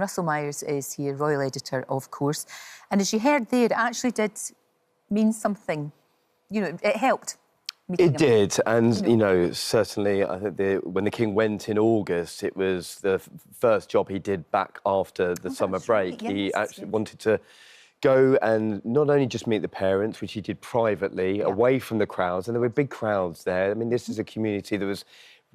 Russell Myers is here, royal editor, of course. And as you heard there, it actually did mean something. You know, it helped. It did, and you know, certainly, I think when the King went in August, it was the first job he did back after the summer break. Right, yes, he actually wanted to go and not only just meet the parents, which he did privately, away from the crowds, and there were big crowds there. I mean, this is a community that was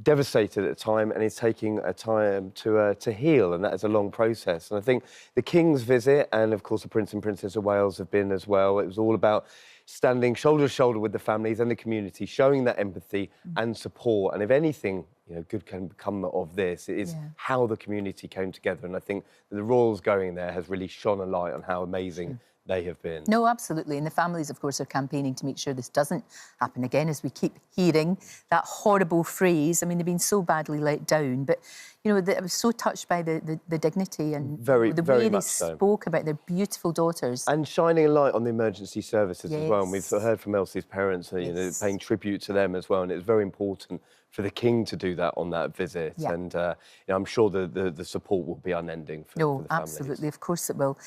devastated at the time, and it's taking a time to heal, and that is a long process. And I think the King's visit, and of course the Prince and Princess of Wales have been as well. It was all about standing shoulder to shoulder with the families and the community, showing that empathy and support. And if anything, you know, good can come of this, it is how the community came together. And I think the royals going there has really shone a light on how amazing they have been. No, absolutely. And the families, of course, are campaigning to make sure this doesn't happen again, as we keep hearing that horrible phrase. I mean, they've been so badly let down. But, you know, I was so touched by the dignity and the way they spoke about their beautiful daughters. And shining a light on the emergency services as well. And we've heard from Elsie's parents, you know, paying tribute to them as well. And it's very important for the King to do that on that visit. And you know, I'm sure the support will be unending for the families. Absolutely. Of course it will.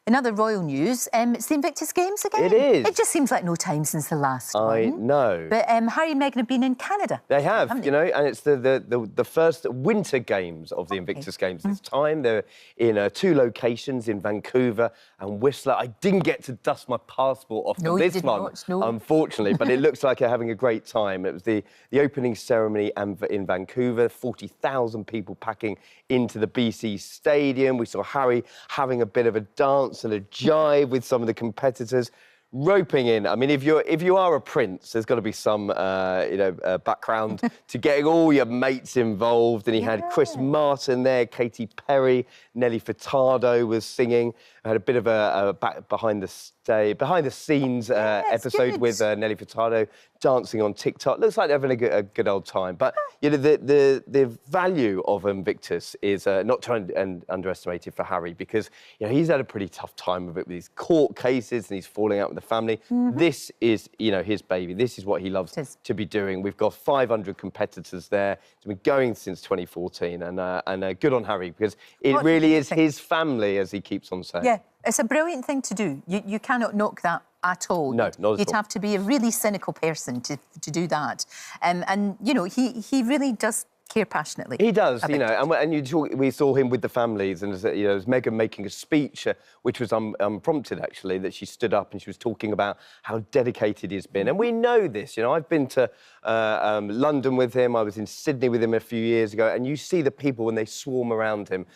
In other royal news, it's the Invictus Games again. It is. It just seems like no time since the last one. I know. But Harry and Meghan have been in Canada. They have, you know, and it's the first winter games of the Invictus Games this time. They're in 2 locations, in Vancouver and Whistler. I didn't get to dust my passport off for this one, unfortunately, but it looks like they're having a great time. It was the opening ceremony in Vancouver, 40,000 people packing into the BC Stadium. We saw Harry having a bit of a dance and a jive with some of the competitors, roping in. I mean, if you are a prince, there's got to be some you know, background to getting all your mates involved. And he had Chris Martin there, Katy Perry, Nelly Furtado was singing. I had a bit of a behind the scenes episode with Nelly Furtado dancing on TikTok. Looks like they're having a good old time. But you know, the value of Invictus is not to underestimated for Harry, because you know, he's had a pretty tough time of it with his court cases and he's falling out with the family. This is, you know, his baby. This is what he loves to be doing. We've got 500 competitors there. It's been going since 2014, and good on Harry, because it really is his family, as he keeps on saying. Yeah, it's a brilliant thing to do. You cannot knock that at all. No, not at all. You'd have to be a really cynical person to do that. And you know, he really does care passionately. He does, you know, and we saw him with the families, and you know, as Meghan making a speech, which was unprompted actually, that she stood up and she was talking about how dedicated he's been. And we know this, you know, I've been to London with him, I was in Sydney with him a few years ago, and you see the people when they swarm around him.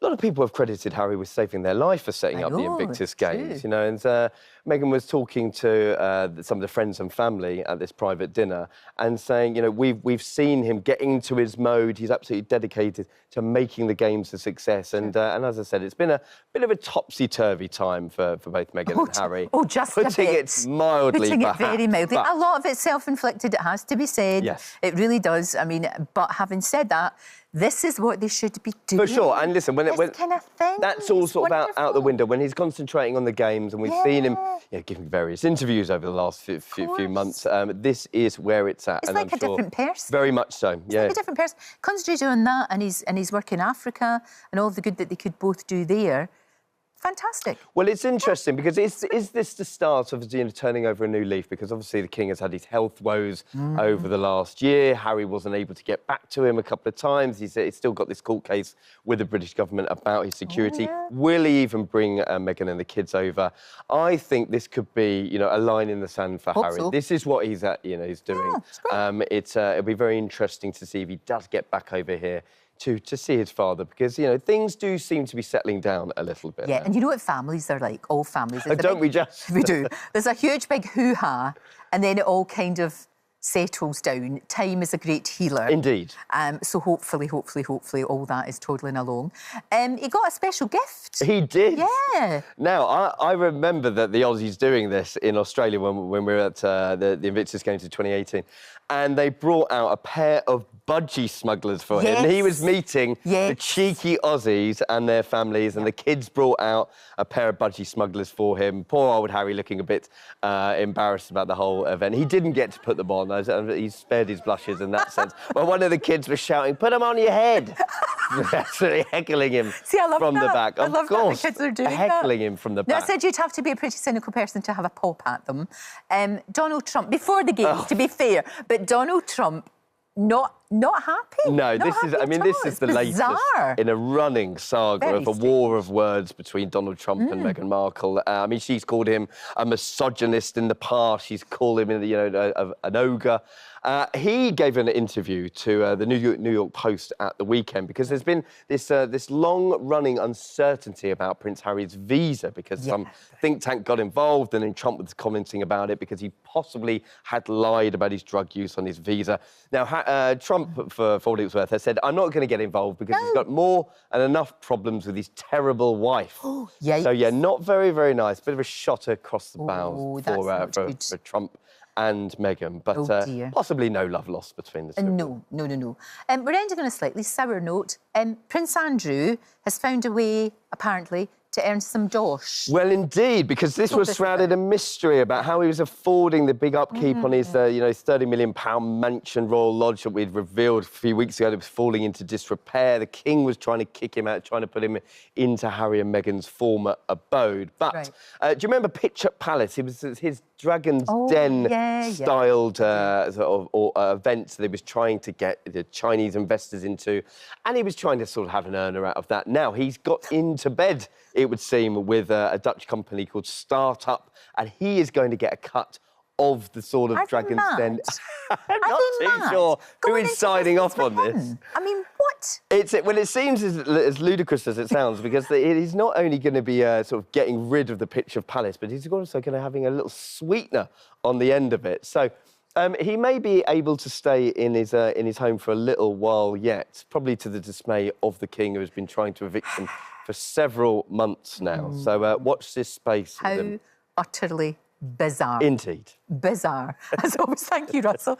A lot of people have credited Harry with saving their life for setting up the Invictus Games, you know, and Meghan was talking to some of the friends and family at this private dinner and saying, you know, we've seen him get into his mode. He's absolutely dedicated to making the Games a success. And as I said, it's been a bit of a topsy-turvy time for both Meghan and Harry. Oh, just a bit. Putting it mildly, Putting it very mildly. A lot of it's self-inflicted, it has to be said. Yes. It really does. I mean, but having said that, this is what they should be doing. For sure. And listen, when kind of thing, that's all sort of out the window. When he's concentrating on the Games, and we've seen him giving various interviews over the last few months, this is where it's at. It's like a different person. Very much so, yeah. It's like a different person. Concentrating on that, and his work in Africa and all the good that they could both do there. Fantastic. Well, it's interesting because is this the start of, you know, turning over a new leaf? Because obviously the King has had his health woes over the last year. Harry wasn't able to get back to him a couple of times. He's still got this court case with the British government about his security. Will he even bring Meghan and the kids over? I think this could be, you know, a line in the sand for Harry. So. This is what he's doing. It'll be very interesting to see if he does get back over here to see his father, because, you know, things do seem to be settling down a little bit. Yeah, and you know what families are like, all families. Don't we just? We do. There's a huge big hoo-ha, and then it all kind of settles down. Time is a great healer. Indeed. So hopefully all that is toddling along. He got a special gift. He did? Yeah. Now, I remember that the Aussies doing this in Australia when we were at the Invictus Games in 2018, and they brought out a pair of budgie smugglers for him. He was meeting the cheeky Aussies and their families, and the kids brought out a pair of budgie smugglers for him. Poor old Harry looking a bit embarrassed about the whole event. He didn't get to put them on, He's spared his blushes in that sense. But one of the kids was shouting, "Put them on your head!" Absolutely heckling him from the back. I love that the kids are doing heckling him from the back. Now, I said you'd have to be a pretty cynical person to have a pop at them. Donald Trump, before the games, to be fair, but Donald Trump, not happy. No, this is the latest in a running saga of a war of words between Donald Trump and Meghan Markle. I mean, she's called him a misogynist in the past. She's called him, an ogre. He gave an interview to the New York Post at the weekend because there's been this long-running uncertainty about Prince Harry's visa because some think tank got involved and then Trump was commenting about it because he possibly had lied about his drug use on his visa. Now, Trump, for what it was worth, has said, "I'm not going to get involved because he's got more and enough problems with his terrible wife." So, yeah, not very, very nice. Bit of a shot across the bows for Trump and Meghan, but possibly no love lost between the two. No. We're ending on a slightly sour note. Prince Andrew has found a way, apparently, to earn some dosh. Well, indeed, because this was shrouded in mystery about how he was affording the big upkeep on his, £30 million mansion, Royal Lodge, that we'd revealed a few weeks ago that was falling into disrepair. The King was trying to kick him out, trying to put him into Harry and Meghan's former abode. But do you remember Pitchup Palace? It was his Dragon's Den-styled events that he was trying to get the Chinese investors into, and he was trying to sort of have an earner out of that. Now, he's got into bed, it would seem, with a Dutch company called Startup, and he is going to get a cut of the sort of Dragon's Den. I'm not too sure who is signing off on this. I mean, what? It seems as ludicrous as it sounds, because he's not only going to be sort of getting rid of the Pitchup Palace, but he's also going to having a little sweetener on the end of it. So he may be able to stay in his home for a little while yet, probably to the dismay of the King, who has been trying to evict him for several months now. So watch this space. How utterly bizarre. Indeed. Bizarre. As always, thank you, Russell.